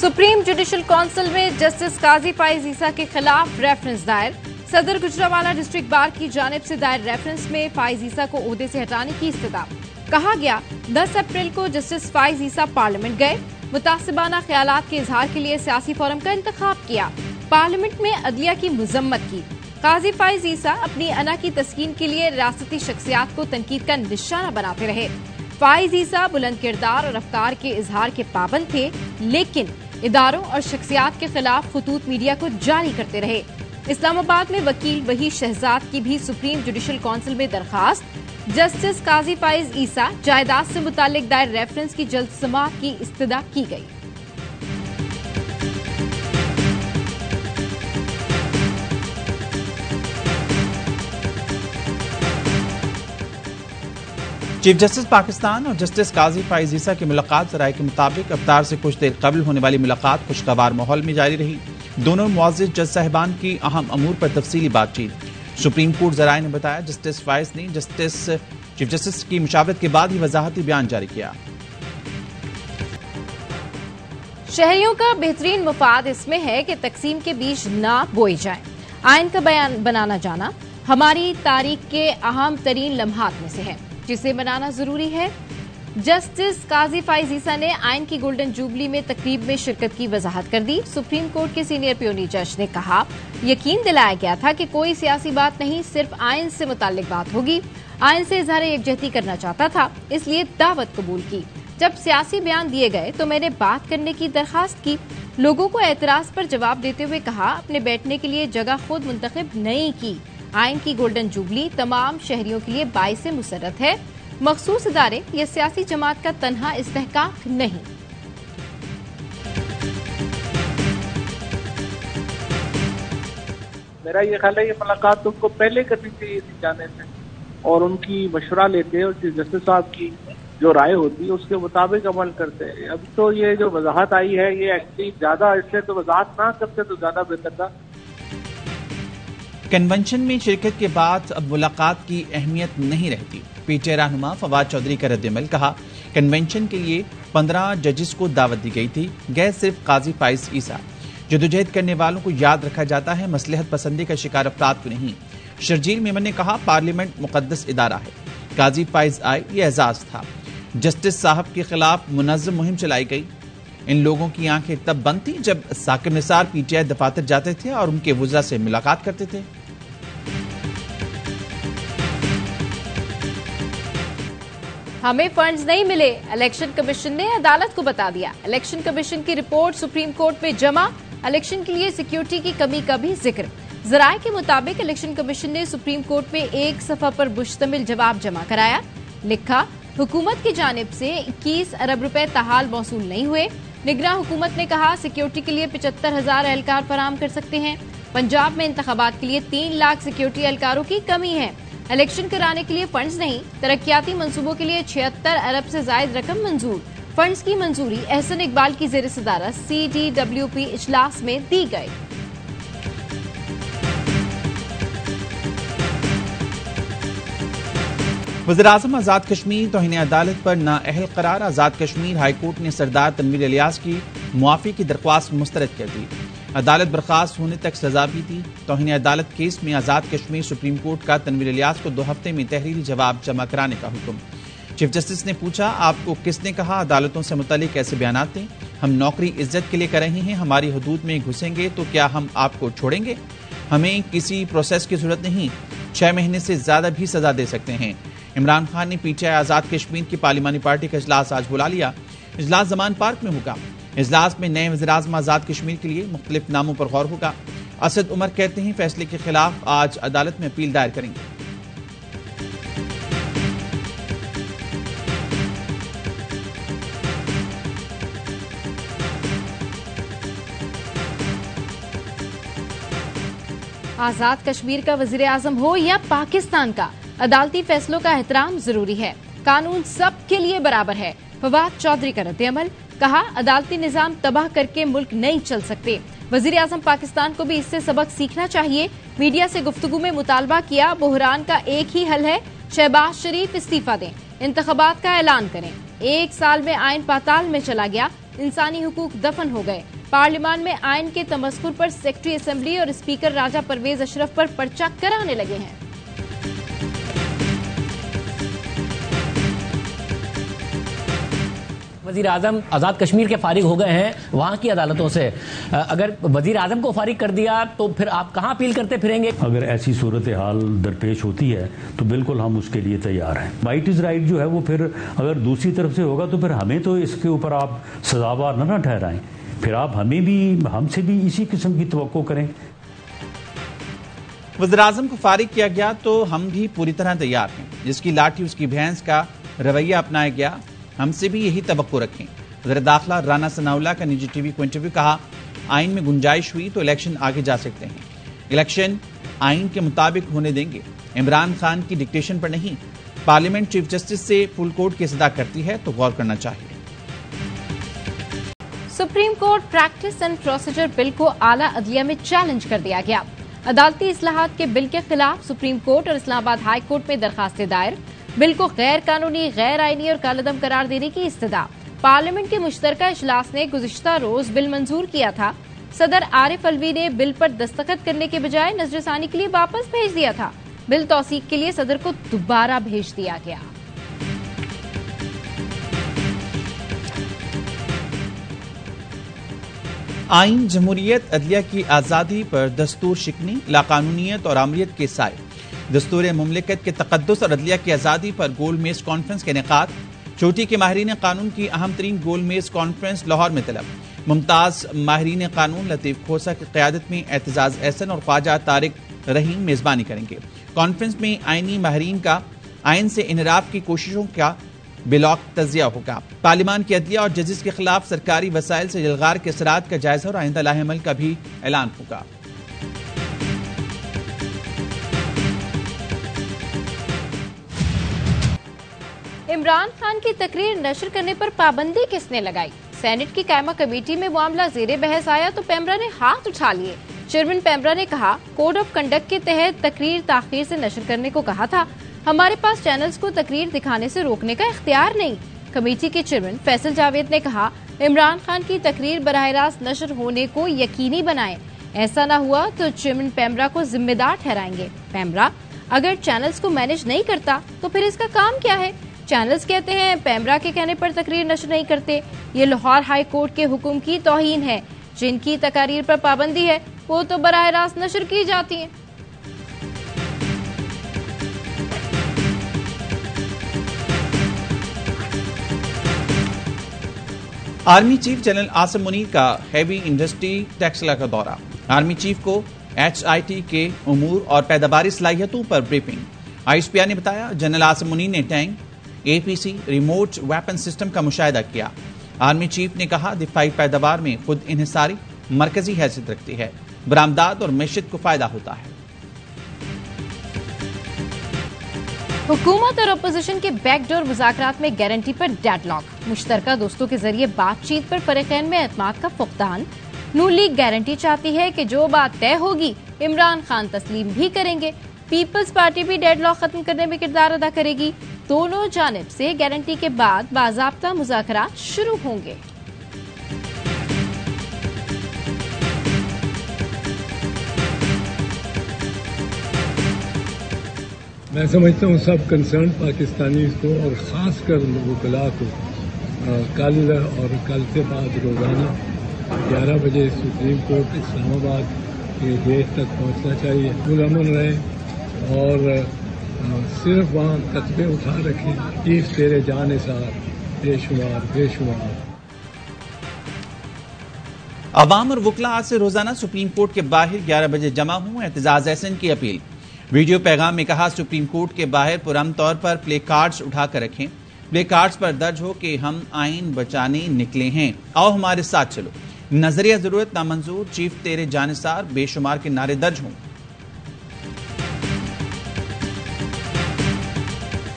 Supreme judicial council में justice काजी फाइज ईसा के खिलाफ रेफरेंस दायर। सदर गुजरांवाला डिस्ट्रिक्ट बार की जानिब से दायर रेफरेंस में फाइज ईसा को ओहदे से हटाने की इस्तदा। कहा गया 10 अप्रैल को जस्टिस फाइज ईसा पार्लियामेंट गए, मुतासिबाना ख्यालात के इजहार के लिए सियासी फोरम का इंतखाब किया, पार्लियामेंट में अदलिया की मजम्मत की। काजी फाइज ईसा अपनी अना की तस्कीन के लिए रियासती शख्सियात को तनकीद का निशाना बनाते रहे। फाइज ईसा बुलंद किरदार और अफकार के इजहार के पाबंद थे, लेकिन इदारों और शख्सियात के खिलाफ खुतूत मीडिया को जारी करते रहे। इस्लामाबाद में वकील वही शहजाद की भी सुप्रीम जुडिशल काउंसिल में दरखास्त। जस्टिस काजी फाइज ईसा जायदाद से मुतालिक दायर रेफरेंस की जल्द समाअत की इस्तदा की गई। चीफ जस्टिस पाकिस्तान और जस्टिस काजी फाइज ईसा की मुलाकात ज़राए के मुताबिक अफ्तार से कुछ देर कबल होने वाली मुलाकात खुशगवार माहौल में जारी रही। दोनों मुआज़्ज़िज़ जज साहिबान की अहम अमूर पर तफसीली बातचीत। सुप्रीम कोर्ट ज़राए ने बताया जस्टिस फाइज ने चीफ जस्टिस की मुशावरत के बाद ही वजाहती बयान जारी किया। शहरियों का बेहतरीन मुफाद इसमें है कि तकसीम के बीज ना बोए जाएं। आइन का बयान बनाना जाना हमारी तारीख के अहम तरीन लम्हात में से है, जिसे बनाना जरूरी है। जस्टिस काजी फाइज ईसा ने आइन की गोल्डन जुबली में तकरीब में शिरकत की वजाहत कर दी। सुप्रीम कोर्ट के सीनियर पियोनी जज ने कहा, यकीन दिलाया गया था कि कोई सियासी बात नहीं, सिर्फ आइन से मुताल्लिक बात होगी। आइन से इजहार यकजहती करना चाहता था, इसलिए दावत कबूल की। जब सियासी बयान दिए गए तो मैंने बात करने की दरखास्त की। लोगों को एतराज पर जवाब देते हुए कहा, अपने बैठने के लिए जगह खुद मुंतखब नहीं की। आइन की गोल्डन जुबली तमाम शहरियों के लिए बाइस मुसर्रत है, मखसूस इदारे या सियासी जमात का तन्हा इस्तेहकाक नहीं। मेरा ये ख्याल है ये मुलाकात तो उनको पहले करनी चाहिए थी जाने से, और उनकी मशवरा लेते और जस्टिस साहब की जो राय होती है उसके मुताबिक अमल करते हैं। अब तो ये जो वजाहत आई है ये एक्चुअली ज्यादा, इससे तो वजाहत ना करते तो ज्यादा बेहतर था। कन्वेंशन में शिरकत के बाद अब मुलाकात की अहमियत नहीं रहती। पीटीआई रहनुमा फवाद चौधरी का रद्दमल। कहा, कन्वेंशन के लिए 15 जजेस को दावत दी गई थी, गैर सिर्फ काजी फाइज ईसा। जदोजहद करने वालों को याद रखा जाता है, मसलहत पसंदी का शिकार अफराद को नहीं। शर्जील मेमन ने कहा, पार्लियामेंट मुकद्दस इदारा है, काजी फाइज आए ये एजाज था। जस्टिस साहब के खिलाफ मुनज़्ज़म मुहिम चलाई गई। इन लोगों की आंखें तब बंद थी जब साकिब निसार पीटीआई दफातर जाते थे और उनके वुज़रा से मुलाकात करते थे। हमें फंड्स नहीं मिले, इलेक्शन कमीशन ने अदालत को बता दिया। इलेक्शन कमीशन की रिपोर्ट सुप्रीम कोर्ट में जमा। इलेक्शन के लिए सिक्योरिटी की कमी का भी जिक्र। जराये के मुताबिक इलेक्शन कमीशन ने सुप्रीम कोर्ट में एक सफा पर मुश्तमिल जवाब जमा कराया। लिखा, हुकूमत की जानिब से 21 अरब रुपए ताहाल मौसूल नहीं हुए। निगरान हुकूमत ने कहा, सिक्योरिटी के लिए 75,000 एहलकार फराम कर सकते हैं। पंजाब में इंतखाबात के लिए 3 लाख सिक्योरिटी एहलकारों की कमी है। इलेक्शन कराने के लिए फंड्स नहीं, तरक्याती मंसूबों के लिए 76 अरब से जायद रकम मंजूर। फंड्स की मंजूरी एहसन इकबाल की जेर सदारत CDWP इजलास में दी गई। वज़ीर-ए-आज़म आज़ाद कश्मीर तौहीन अदालत पर नाअहल करार। आज़ाद कश्मीर हाईकोर्ट ने सरदार तनवीर इलियास की मुआफ़ी की दरख्वास्त मुस्तरद कर दी। अदालत बर्खास्त होने तक सजा भी थी। तौहीन अदालत केस में आज़ाद कश्मीर सुप्रीम कोर्ट का तनवीर इलियास को 2 हफ्ते में तहरीरी जवाब जमा कराने का हुक्म। चीफ जस्टिस ने पूछा, आपको किसने कहा अदालतों से मुतालिक ऐसे बयान दें? हम नौकरी इज्जत के लिए कर रहे हैं, हमारी हदूद में घुसेंगे तो क्या हम आपको छोड़ेंगे? हमें किसी प्रोसेस की जरूरत नहीं, 6 महीने से ज्यादा भी सजा दे सकते हैं। इमरान खान ने पीटीआई आज़ाद कश्मीर की पार्लिमानी पार्टी का इजलास आज बुला लिया। इजलास जमान पार्क में होगा। इजलास में नए वज़ीर-ए-आज़म आज़ाद कश्मीर के लिए मुख्तलिफ नामों पर गौर होगा। असद उमर कहते हैं, फैसले के खिलाफ आज अदालत में अपील दायर करेंगे। आजाद कश्मीर का वजीर आजम हो या पाकिस्तान का, अदालती फैसलों का एहतराम जरूरी है। कानून सबके लिए बराबर है। फवाद चौधरी का रद्द-ए-अमल। कहा, अदालती निजाम तबाह करके मुल्क नहीं चल सकते। वजीर आजम पाकिस्तान को भी इससे सबक सीखना चाहिए। मीडिया से गुफ्तगू में मुतालबा किया, बुहरान का एक ही हल है, शहबाज शरीफ इस्तीफा दें, इंतखाबात का ऐलान करें। 1 साल में आइन पाताल में चला गया, इंसानी हुकूक दफन हो गए। पार्लियामान में आइन के तमस्कुर पर सेक्रेटरी असेंबली और स्पीकर राजा परवेज अशरफ पर पर्चा कराने लगे हैं। वजीर आजम आज़ाद कश्मीर के फारिग हो गए हैं वहाँ की अदालतों से। अगर वजीर आजम को फारिग कर दिया तो फिर आप कहाँ अपील करते फिरेंगे? अगर ऐसी सूरत हाल दरपेश होती है तो बिल्कुल हम उसके लिए तैयार हैं। राइट इज राइट जो है वो फिर अगर दूसरी तरफ से होगा तो फिर हमें तो इसके ऊपर आप सजावार ना ठहराएं, फिर आप हमसे भी इसी किस्म की तवक्को करें। वज़ीर आज़म को फारिग किया गया तो हम भी पूरी तरह तैयार हैं। जिसकी लाठी उसकी भैंस का रवैया अपनाया गया, हमसे भी यही तवक्को रखें। वज़ीर दाखिला राना सनाउल्लाह का निजी टीवी को इंटरव्यू। कहा, आइन में गुंजाइश हुई तो इलेक्शन आगे जा सकते हैं, इलेक्शन आइन के मुताबिक होने देंगे, इमरान खान की डिक्टेशन पर नहीं। पार्लियामेंट चीफ जस्टिस से फुल कोर्ट की सदा करती है तो गौर करना चाहिए। Supreme court practice and procedure bill को आला अदलिया में चैलेंज कर दिया गया। अदालती इस्लाहात के बिल के खिलाफ सुप्रीम कोर्ट और इस्लामाबाद हाई कोर्ट में दरखास्तें दायर। बिल को गैर कानूनी, गैर आईनी और कालअदम करार देने की इस्तदा। पार्लियामेंट के मुश्तरका इजलास ने गुज़िश्ता रोज बिल मंजूर किया था। सदर आरिफ अलवी ने बिल पर दस्तखत करने के बजाय नजरसानी के लिए वापस भेज दिया था। बिल तौसीक के लिए सदर को दोबारा भेज दिया गया। आइन जमहूरियत अदलिया की आज़ादी पर दस्तूर शिकनी, लाकानूनियत और आमरीत के साए। दस्तूर मुमलिकत के तकद्दुस और अदलिया की आज़ादी पर गोल मेज कॉन्फ्रेंस के इनेकाद। चोटी के माहिरीन कानून की अहम तरीन गोल मेज कॉन्फ्रेंस लाहौर में तलब। मुमताज माहिरीन कानून लतीफ़ खोसा की क़यादत में एतजाज़ एहसन और ख्वाजा तारिक रहीम मेज़बानी करेंगे। कॉन्फ्रेंस में आइनी माहिरीन का आइन से इनराफ की कोशिशों का बिलॉक तजिया होगा। पार्लियामान की अदलिया और जजेस के खिलाफ सरकारी वसाइल से जलगार के असरात का जायजा और आइंदा लाहेअमल का भी ऐलान होगा। इमरान खान की तकरीर नशर करने पर पाबंदी किसने लगाई? सेनेट की कायमा कमेटी में मामला जेरे बहस आया तो पेमरा ने हाथ उठा लिए। चेयरमैन पेमरा ने कहा, कोड ऑफ कंडक्ट के तहत तकरीर ताखीर से नशर करने को कहा था। हमारे पास चैनल्स को तकरीर दिखाने से रोकने का इख्तियार नहीं। कमेटी के चेयरमैन फैसल जावेद ने कहा, इमरान खान की तकरीर बराह रास्त नशर होने को यकीनी बनाएं। ऐसा न हुआ तो चेयरमैन पेमरा को जिम्मेदार ठहराएंगे। पेमरा अगर चैनल्स को मैनेज नहीं करता तो फिर इसका काम क्या है? चैनल्स कहते हैं पेमरा के कहने पर तकरीर नशर नहीं करते। ये लाहौर हाई कोर्ट के हुक्म की तौहीन है। जिनकी तकारीर पर पाबंदी है वो तो बराह रास्त नशर की जाती है। Army chief general Asim Munir का हैवी इंडस्ट्री टेक्सला का दौरा। आर्मी चीफ को HIT के उमूर और पैदावारी सलाहियतों पर ब्रीफिंग। ISPR ने बताया, जनरल आसिम मुनीर ने tank, APC, remote weapon system का मुशाहिदा किया। आर्मी चीफ ने कहा, दिफाई पैदावार में खुद इन्हिसारी मरकजी हैसियत रखती है, बरामदात और मैशत को फायदा होता है। हुकूमत और अपोजिशन के बैकडोर मुज़ाकरात में गारंटी पर डेडलॉक। मुश्तरका दोस्तों के जरिए बातचीत पर फरीकैन में एतमाद का फुकदान। नून लीग गारंटी चाहती है कि जो बात तय होगी इमरान खान तस्लीम भी करेंगे। पीपल्स पार्टी भी डेडलॉक खत्म करने में किरदार अदा करेगी। दोनों जानिब से गारंटी के बाद बाज़ाब्ता मुज़ाकरात शुरू होंगे। मैं समझता हूँ सब कंसर्न पाकिस्तानी को और ख़ासकर वकला को कल और कल से बाद रोज़ाना 11 बजे सुप्रीम कोर्ट इस्लामाबाद के गेट तक पहुँचना चाहिए। पुरअमन रहे और सिर्फ वहाँ कस्बे उठा रखें, चीफ तेरे जाने सार बेशुमार बेशुमार। अवाम और वकला आज से रोजाना सुप्रीम कोर्ट के बाहर 11 बजे जमा हुए। एतजाज एहसन की अपील। वीडियो पैगाम में कहा, सुप्रीम कोर्ट के बाहर पुरअमन तौर पर प्ले कार्ड्स उठाकर रखें। प्ले कार्ड्स पर दर्ज हो कि हम आइन बचाने निकले हैं, आओ हमारे साथ चलो। नजरिया जरूरत नामंजूर, चीफ तेरे जानिसार बेशुमार के नारे दर्ज हों।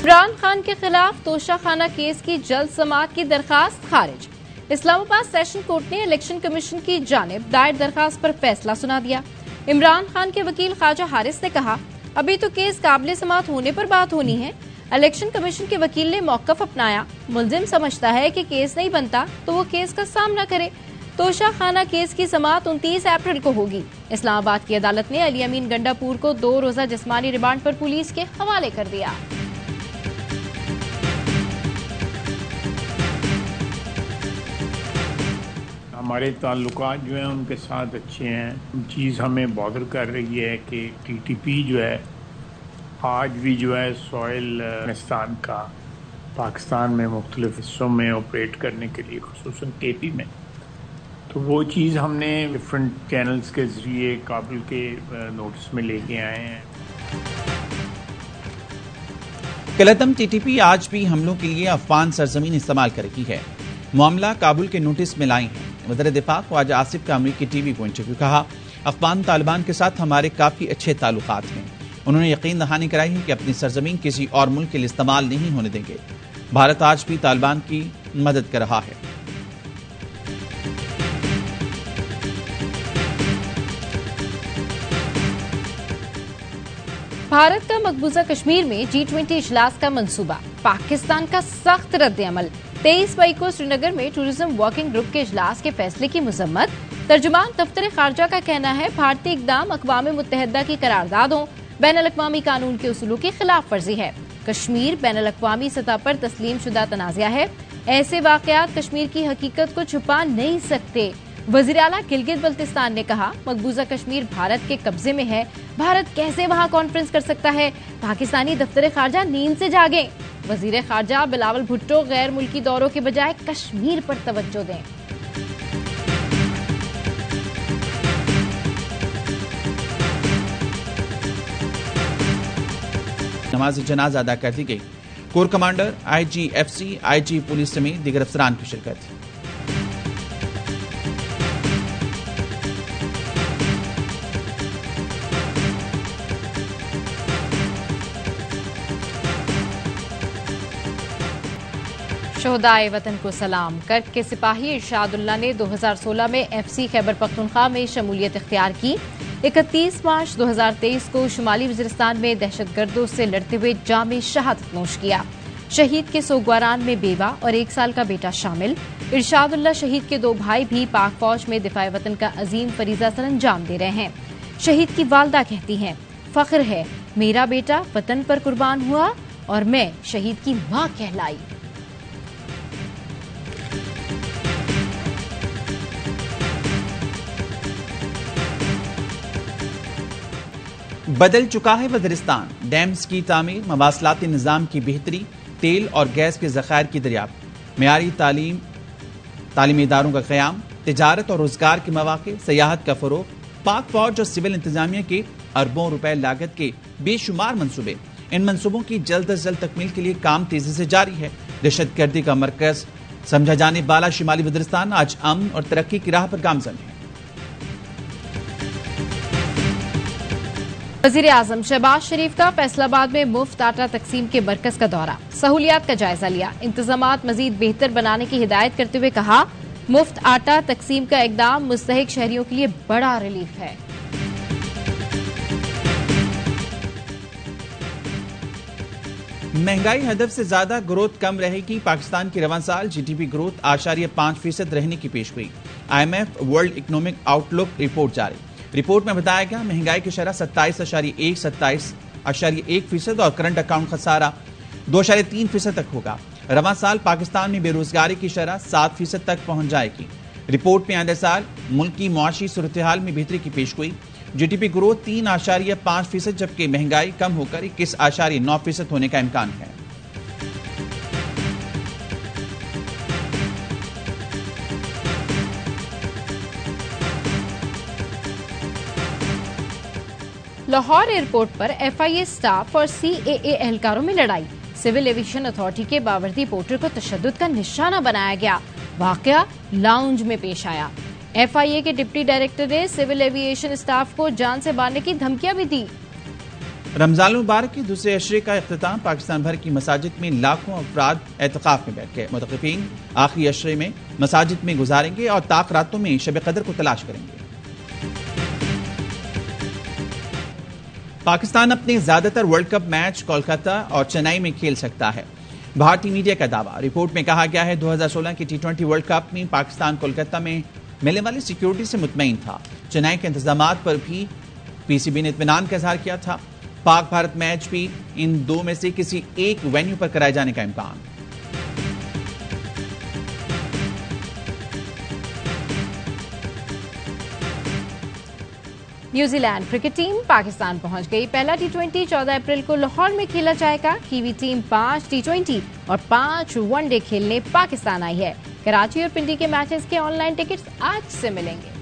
इमरान खान के खिलाफ तोशाखाना केस की जल्द समाअत की दरखास्त खारिज। इस्लामाबाद सेशन कोर्ट ने इलेक्शन कमीशन की जानिब दायर दरखास्त पर फैसला सुना दिया। इमरान खान के वकील ख्वाजा हारिस ने कहा, अभी तो केस काबिल समाअत होने पर बात होनी है। इलेक्शन कमीशन के वकील ने मौकफ अपनाया। मुलजिम समझता है कि केस नहीं बनता तो वो केस का सामना करे। तोशा खाना केस की समाअत 29 अप्रैल को होगी। इस्लामाबाद की अदालत ने अली अमीन गंडापुर को 2 रोजा जिस्मानी रिमांड पर पुलिस के हवाले कर दिया। हमारे ताल्लुकात जो हैं उनके साथ अच्छे हैं। चीज़ हमें बॉदर कर रही है कि टीटीपी जो है आज भी जो है सॉइल अफगानिस्तान का पाकिस्तान में मुख्तलिफ हिस्सों में ऑपरेट करने के लिए, खुसूसन केपी में, तो वो चीज़ हमने डिफरेंट चैनल्स के ज़रिए काबुल के नोटिस में लेके आए हैं। कलतम टीटीपी आज भी हमलों के लिए अफगान सरजमीन इस्तेमाल कर रही है। मामला काबुल के नोटिस में लाई है। वज़ीर दिफा ख्वाजा आसिफ का अमरीकी टीवी को इंटरव्यू। कहा, अफगान तालिबान के साथ हमारे काफ़ी अच्छे ताल्लुकात हैं। उन्होंने यकीन दहानी कराई है कि अपनी सरजमीन किसी और मुल्क के लिए इस्तेमाल नहीं होने देंगे। भारत आज भी तालिबान की मदद कर रहा है। भारत का मकबूजा कश्मीर में G20 इजलास का मंसूबा। पाकिस्तान का सख्त रद्द-ए-अमल। 23 मई को श्रीनगर में टूरिज्म वर्किंग ग्रुप के इजलास के फैसले की मुजम्मत। तर्जुमान दफ्तर खारजा का कहना है, भारतीय इकदाम अक़वाम मुत्तहिदा की करारदादों, बैनुल-अक़वामी कानून के उसूलों की खिलाफ वर्जी है। कश्मीर बैनुल-अक़वामी सतह पर तस्लीम शुदा तनाज़ा है। ऐसे वाक़यात कश्मीर की हकीकत को छुपा नहीं सकते। वज़ीर आला गिलगित बल्तिस्तान ने कहा, मकबूजा कश्मीर भारत के कब्जे में है। भारत कैसे वहां कॉन्फ्रेंस कर सकता है? पाकिस्तानी दफ्तर खारजा नींद से जागे। वज़ीर खारजा बिलावल भुट्टो गैर मुल्की दौरों के बजाय कश्मीर पर तवज्जो दें। नमाज जनाजा अदा कर दी गई। Core commander, IGFC, IG police समेत दीगर अफसरान की शिरकत। शोहदाए वतन को सलाम। कर्क के सिपाही इरशादुल्लाह ने 2016 में FC खैबर पख्तूनख्वा में शमूलियत इख्तियार की। 31 मार्च 2023 को शुमाली वज़ीरिस्तान में दहशतगर्दों से लड़ते हुए जाम शहादत नोश किया। शहीद के सोगवारान में बेवा और 1 साल का बेटा शामिल। इरशादुल्लाह शहीद के 2 भाई भी पाक फौज में दिफाए वतन का अजीम फरीजा सरअंजाम दे रहे हैं। शहीद की वालदा कहती हैं, फख्र है मेरा बेटा वतन पर कुर्बान हुआ और मैं शहीद की मां कहलाई। बदल चुका है वज़ीरिस्तान। डैम्स की तामीर, मवासलाती निज़ाम की बेहतरी, तेल और गैस के ज़खायर की दरियाफ्त, मेयारी तालीमी इदारों का क़याम, तिजारत और रोजगार के मौक़े, सयाहत का फ़रोग़, पाक फौज और सिविल इंतजामिया के अरबों रुपए लागत के बेशुमार मनसूबे। इन मनसूबों की जल्द अज जल्द तकमील के लिए काम तेजी से जारी है। दहशतगर्दी का मरकज समझा जाने वाला शुमाली वज़ीरिस्तान आज अमन और तरक्की की राह पर गामज़न है। वज़ीर आज़म शहबाज शरीफ का फैसलाबाद में मुफ्त आटा तकसीम के मरकज का दौरा। सहूलियात का जायजा लिया। इंतजामात मजीद बेहतर बनाने की हिदायत करते हुए कहा, मुफ्त आटा तकसीम का इकदाम मुस्तहिक शहरियों के लिए बड़ा रिलीफ है। महंगाई हदफ से ज्यादा ग्रोथ कम रहेगी। पाकिस्तान की रवां साल GDP ग्रोथ 8.5% रहने की पेशगोई। IMF world economic outlook report जारी। रिपोर्ट में बताया गया, महंगाई की शरह 27.1% और करंट अकाउंट खसारा 2.3% तक होगा। रवां साल पाकिस्तान में बेरोजगारी की शरह 7% तक पहुंच जाएगी। रिपोर्ट में आने साल मुल्क की मुआशी सूरत हाल में बेहतरी की पेशगोई। GDP ग्रोथ 3.5%, जबकि महंगाई कम होकर 21.9% होने का इम्कान है। लाहौर एयरपोर्ट पर FIA स्टाफ और CAA एहलकारों में लड़ाई। सिविल एविएशन अथॉरिटी के बावर्दी पोर्टर को तशद्दुद का निशाना बनाया गया। वाकया लाउंज में पेश आया। FIA के डिप्टी डायरेक्टर ने सिविल एविएशन स्टाफ को जान से मारने की धमकियां भी दी। रमजान मुबारक के दूसरे अशरे का इख्तिताम पाकिस्तान भर की मसाजिद में लाखों अफराद एतकाफ में बैठ गए। मुतक़िफ़ीन आखिरी अशरे में मसाजिद में गुजारेंगे और ताक रातों में शब कदर को तलाश करेंगे। पाकिस्तान अपने ज्यादातर वर्ल्ड कप मैच कोलकाता और चेन्नई में खेल सकता है, भारतीय मीडिया का दावा। रिपोर्ट में कहा गया है 2016 के T20 वर्ल्ड कप में पाकिस्तान कोलकाता में मिलने वाली सिक्योरिटी से मुतमईन था। चेन्नई के इंतजामात पर भी पीसीबी ने इत्मीनान का इजहार किया था। पाक भारत मैच भी इन दो में से किसी एक वेन्यू पर कराए जाने का इम्कान। न्यूजीलैंड क्रिकेट टीम पाकिस्तान पहुंच गई। पहला T20 14 अप्रैल को लाहौर में खेला जाएगा। कीवी टीम 5 T20 और 5 वनडे खेलने पाकिस्तान आई है। कराची और पिंडी के मैचेस के ऑनलाइन टिकट्स आज से मिलेंगे।